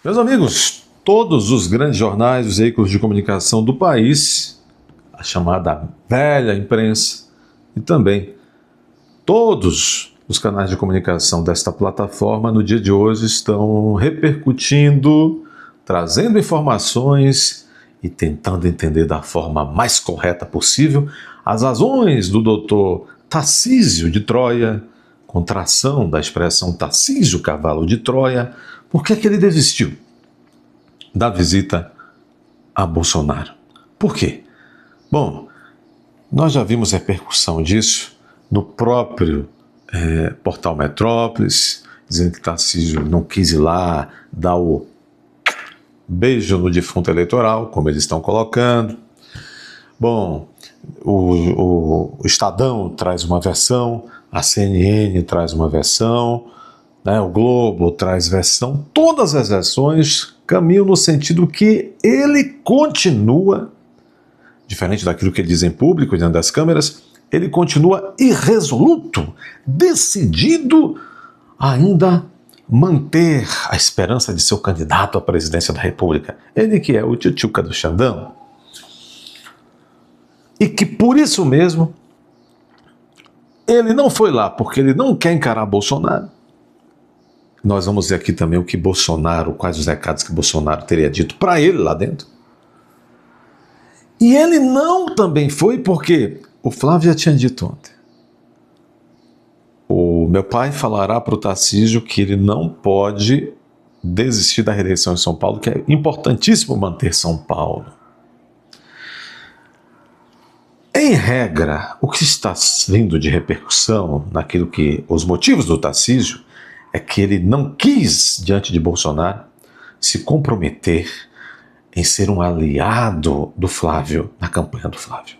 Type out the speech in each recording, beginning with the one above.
Meus amigos, todos os grandes jornais, os veículos de comunicação do país, a chamada velha imprensa, e também todos os canais de comunicação desta plataforma, no dia de hoje, estão repercutindo, trazendo informações e tentando entender da forma mais correta possível as razões do Dr. Tarcísio de Troia, contração da expressão Tarcísio Cavalo de Troia. Por que é que ele desistiu da visita a Bolsonaro? Por quê? Bom, nós já vimos repercussão disso no próprio portal Metrópolis, dizendo que Tarcísio não quis ir lá dar o beijo no defunto eleitoral, como eles estão colocando. Bom, o Estadão traz uma versão, a CNN traz uma versão, o Globo traz versão, todas as versões caminham no sentido que ele continua, diferente daquilo que ele diz em público, diante das câmeras, ele continua irresoluto, decidido a ainda manter a esperança de ser o candidato à presidência da República. Ele que é o tchutchuca do Xandão. E que por isso mesmo, ele não foi lá porque ele não quer encarar Bolsonaro. Nós vamos ver aqui também o que Bolsonaro, quais os recados que Bolsonaro teria dito para ele lá dentro. E ele não também foi porque o Flávio já tinha dito ontem. O meu pai falará para o Tarcísio que ele não pode desistir da reeleição em São Paulo, que é importantíssimo manter São Paulo. Em regra, o que está vindo de repercussão naquilo que os motivos do Tarcísio é que ele não quis, diante de Bolsonaro, se comprometer em ser um aliado do Flávio, na campanha do Flávio.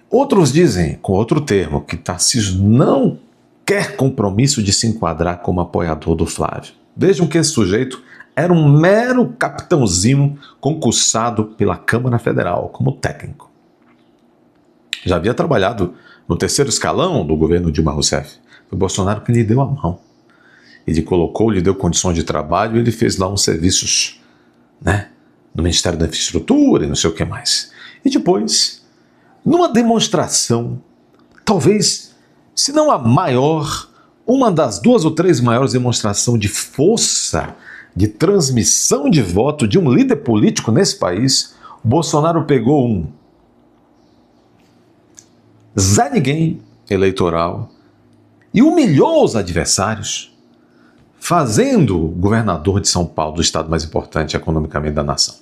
Outros dizem, com outro termo, que Tarcísio não quer compromisso de se enquadrar como apoiador do Flávio. Vejam que esse sujeito era um mero capitãozinho concursado pela Câmara Federal como técnico. Já havia trabalhado no terceiro escalão do governo Dilma Rousseff. Foi Bolsonaro que lhe deu a mão. Ele colocou, lhe deu condições de trabalho e ele fez lá uns serviços, no Ministério da Infraestrutura e não sei o que mais. E depois, numa demonstração, talvez, se não a maior, uma das 2 ou 3 maiores demonstrações de força, de transmissão de voto de um líder político nesse país, o Bolsonaro pegou um Zé Ninguém eleitoral e humilhou os adversários, fazendo o governador de São Paulo, do estado mais importante economicamente da nação.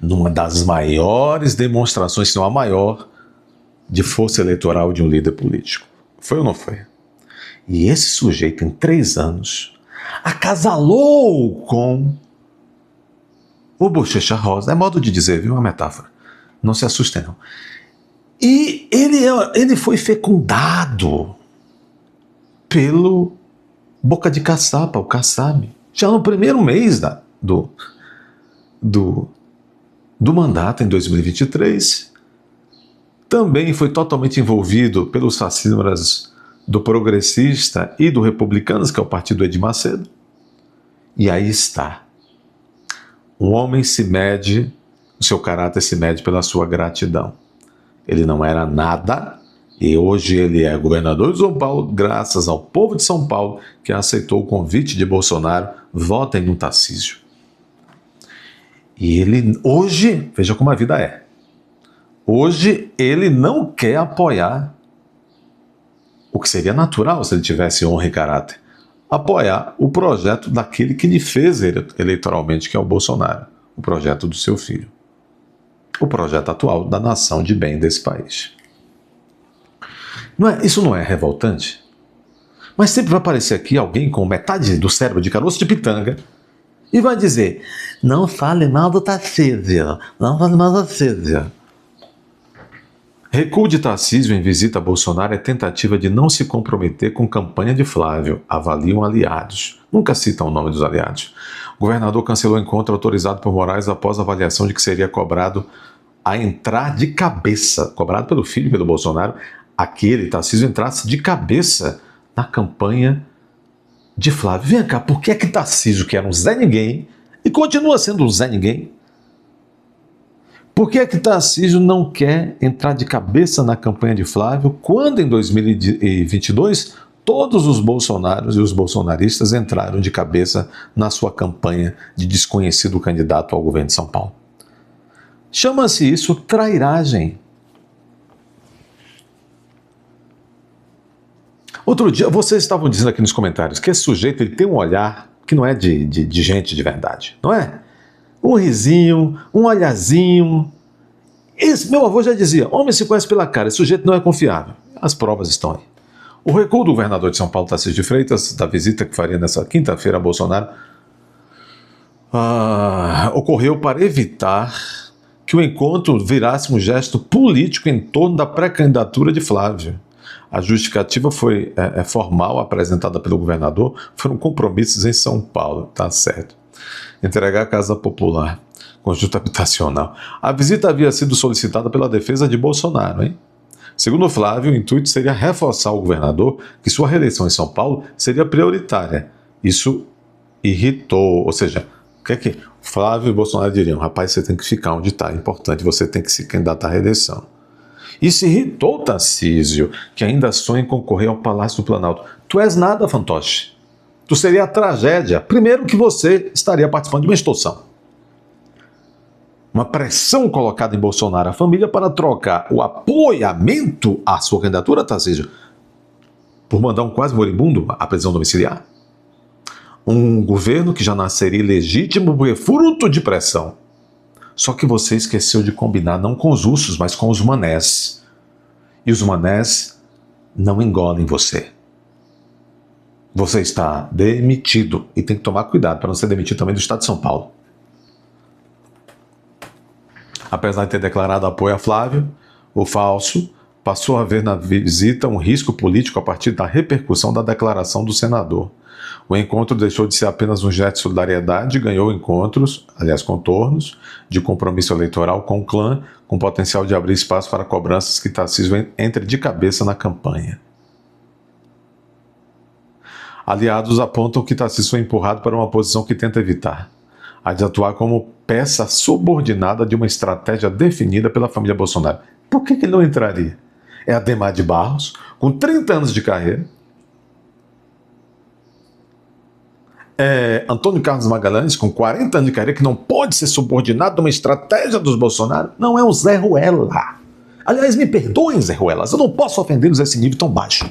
Numa das maiores demonstrações, se não a maior, de força eleitoral de um líder político. Foi ou não foi? E esse sujeito, em 3 anos, acasalou com o Bochecha Rosa. É modo de dizer, viu? Uma metáfora. Não se assustem, não. E ele foi fecundado pelo Boca de Caçapa, o Kassab, já no primeiro mês do mandato, em 2023. Também foi totalmente envolvido pelos fascínoras do Progressista e do Republicanos, que é o partido do Edir Macedo. E aí está. Um homem se mede, o seu caráter se mede pela sua gratidão. Ele não era nada e hoje ele é governador de São Paulo graças ao povo de São Paulo que aceitou o convite de Bolsonaro. Votem no Tarcísio. E ele hoje, veja como a vida é. Hoje ele não quer apoiar o que seria natural se ele tivesse honra e caráter. Apoiar o projeto daquele que lhe fez eleitoralmente, que é o Bolsonaro. O projeto do seu filho. O projeto atual da nação de bem desse país. Isso não é revoltante? Mas sempre vai aparecer aqui alguém com metade do cérebro de caroço de pitanga e vai dizer: não fale mal do Tarcísio, não fale mal do Tarcísio. Recuo de Tarcísio em visita a Bolsonaro é tentativa de não se comprometer com campanha de Flávio, avaliam aliados. Nunca citam o nome dos aliados. O governador cancelou o encontro autorizado por Moraes após a avaliação de que seria cobrado a entrar de cabeça, cobrado pelo filho, pelo Bolsonaro, aquele Tarcísio entrasse de cabeça na campanha de Flávio. Vem cá, por que é que Tarcísio, que era um Zé Ninguém, e continua sendo um Zé Ninguém, por que é que Tarcísio não quer entrar de cabeça na campanha de Flávio, quando em 2022 todos os bolsonaros e os bolsonaristas entraram de cabeça na sua campanha de desconhecido candidato ao governo de São Paulo? Chama-se isso trairagem. Outro dia, vocês estavam dizendo aqui nos comentários que esse sujeito ele tem um olhar que não é de gente de verdade, não é? Um risinho, um olhazinho. Meu avô já dizia, homem se conhece pela cara, esse sujeito não é confiável. As provas estão aí. O recuo do governador de São Paulo, Tarcísio de Freitas, da visita que faria nessa quinta-feira a Bolsonaro, ocorreu para evitar que o encontro virasse um gesto político em torno da pré-candidatura de Flávio. A justificativa foi formal, apresentada pelo governador, foram compromissos em São Paulo, tá certo. Entregar a Casa Popular, conjunto habitacional. A visita havia sido solicitada pela defesa de Bolsonaro, hein? Segundo Flávio, o intuito seria reforçar ao governador que sua reeleição em São Paulo seria prioritária. Isso irritou, ou seja, o que é que Flávio e Bolsonaro diriam? Rapaz, você tem que ficar onde está, é importante, você tem que se candidatar à reeleição. Isso irritou Tarcísio, que ainda sonha em concorrer ao Palácio do Planalto. Tu és nada, fantoche. Tu seria a tragédia. Primeiro que você estaria participando de uma extorsão. Uma pressão colocada em Bolsonaro, a família, para trocar o apoiamento à sua candidatura, Tarcísio, por mandar um quase moribundo à prisão domiciliar. Um governo que já nasceria ilegítimo por fruto de pressão. Só que você esqueceu de combinar não com os ursos, mas com os manés. E os manés não engolem você. Você está demitido e tem que tomar cuidado para não ser demitido também do Estado de São Paulo. Apesar de ter declarado apoio a Flávio, o falso passou a ver na visita um risco político a partir da repercussão da declaração do senador. O encontro deixou de ser apenas um gesto de solidariedade e ganhou contornos de compromisso eleitoral com o clã, com potencial de abrir espaço para cobranças que Tarcísio entre de cabeça na campanha. Aliados apontam que Tarcísio foi empurrado para uma posição que tenta evitar, a de atuar como peça subordinada de uma estratégia definida pela família Bolsonaro. Por que ele não entraria? É Adhemar de Barros, com 30 anos de carreira, Antônio Carlos Magalhães, com 40 anos de carreira, que não pode ser subordinado a uma estratégia dos Bolsonaro, não é um Zé Ruela. Aliás, me perdoem, Zé Ruelas, eu não posso ofendê-los a esse nível tão baixo.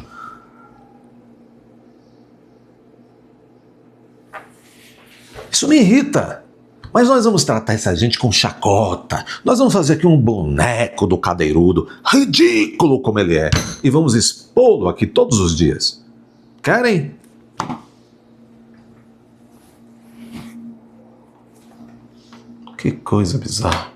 Isso me irrita. Mas nós vamos tratar essa gente com chacota. Nós vamos fazer aqui um boneco do cadeirudo, ridículo como ele é, e vamos expô-lo aqui todos os dias. Querem? Que coisa bizarra.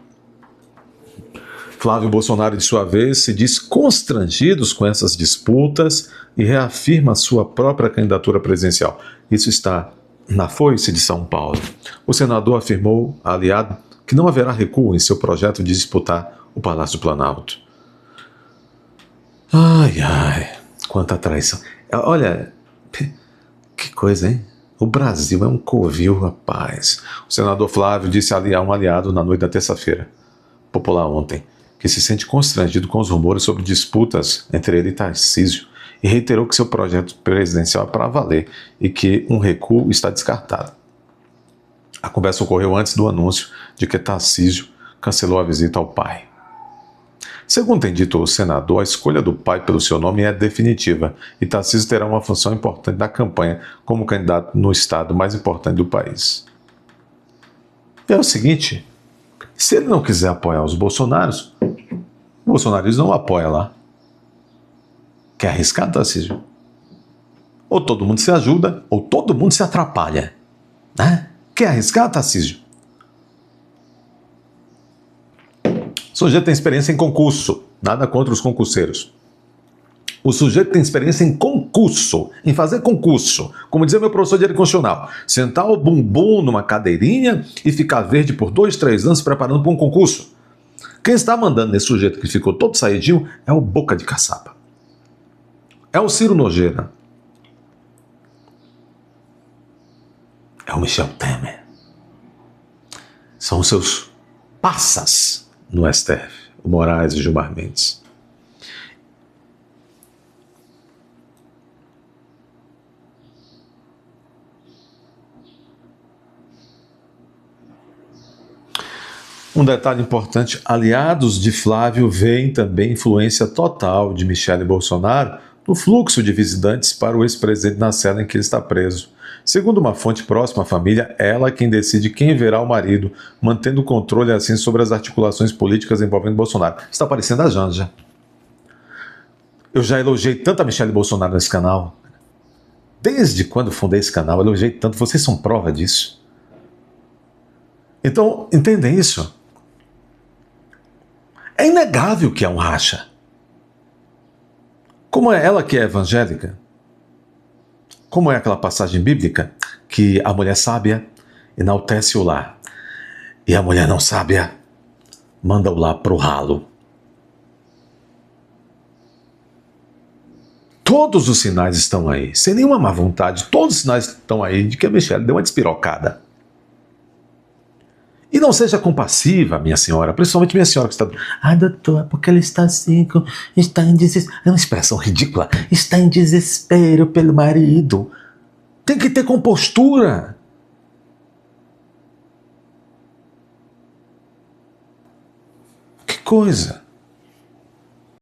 Flávio Bolsonaro, de sua vez, se diz constrangidos com essas disputas e reafirma sua própria candidatura presidencial. Isso está na Foice de São Paulo. O senador afirmou, aliado, que não haverá recuo em seu projeto de disputar o Palácio do Planalto. Ai, ai, quanta traição. Olha, que coisa, hein? O Brasil é um covil, rapaz. O senador Flávio disse a um aliado na noite da terça-feira, popular ontem, que se sente constrangido com os rumores sobre disputas entre ele e Tarcísio, e reiterou que seu projeto presidencial é para valer e que um recuo está descartado. A conversa ocorreu antes do anúncio de que Tarcísio cancelou a visita ao pai. Segundo tem dito o senador, a escolha do pai pelo seu nome é definitiva e Tarcísio terá uma função importante na campanha como candidato no estado mais importante do país. É o seguinte, se ele não quiser apoiar os bolsonaros, o bolsonarismo não apoia lá. Quer arriscar, Tarcísio? Ou todo mundo se ajuda, ou todo mundo se atrapalha. Né? Quer arriscar, Tarcísio? O sujeito tem experiência em concurso. Nada contra os concurseiros. O sujeito tem experiência em concurso, em fazer concurso. Como dizia meu professor de direito constitucional, sentar o bumbum numa cadeirinha e ficar verde por 2, 3 anos preparando para um concurso. Quem está mandando nesse sujeito que ficou todo saidinho é o Boca de Caçapa. É o Ciro Nogueira. é o Michel Temer. São os seus passas no STF, o Moraes e o Gilmar Mendes. Um detalhe importante, aliados de Flávio veem também influência total de Michele Bolsonaro no fluxo de visitantes para o ex-presidente na cela em que ele está preso. Segundo uma fonte próxima à família, ela é quem decide quem verá o marido, mantendo controle assim sobre as articulações políticas envolvendo Bolsonaro. Está parecendo a Janja. Eu já elogiei tanto a Michele Bolsonaro nesse canal. Desde quando fundei esse canal, eu elogiei tanto. Vocês são prova disso. Então, entendem isso? É inegável que é um racha. Como é ela que é evangélica? Como é aquela passagem bíblica que a mulher sábia enaltece o lar e a mulher não sábia manda o lar pro ralo? Todos os sinais estão aí, sem nenhuma má vontade, todos os sinais estão aí de que a Michele deu uma despirocada. E não seja compassiva, minha senhora, principalmente minha senhora que está... Ai, doutor, porque ele está assim, está em desespero. É uma expressão ridícula. Está em desespero pelo marido. Tem que ter compostura. Que coisa.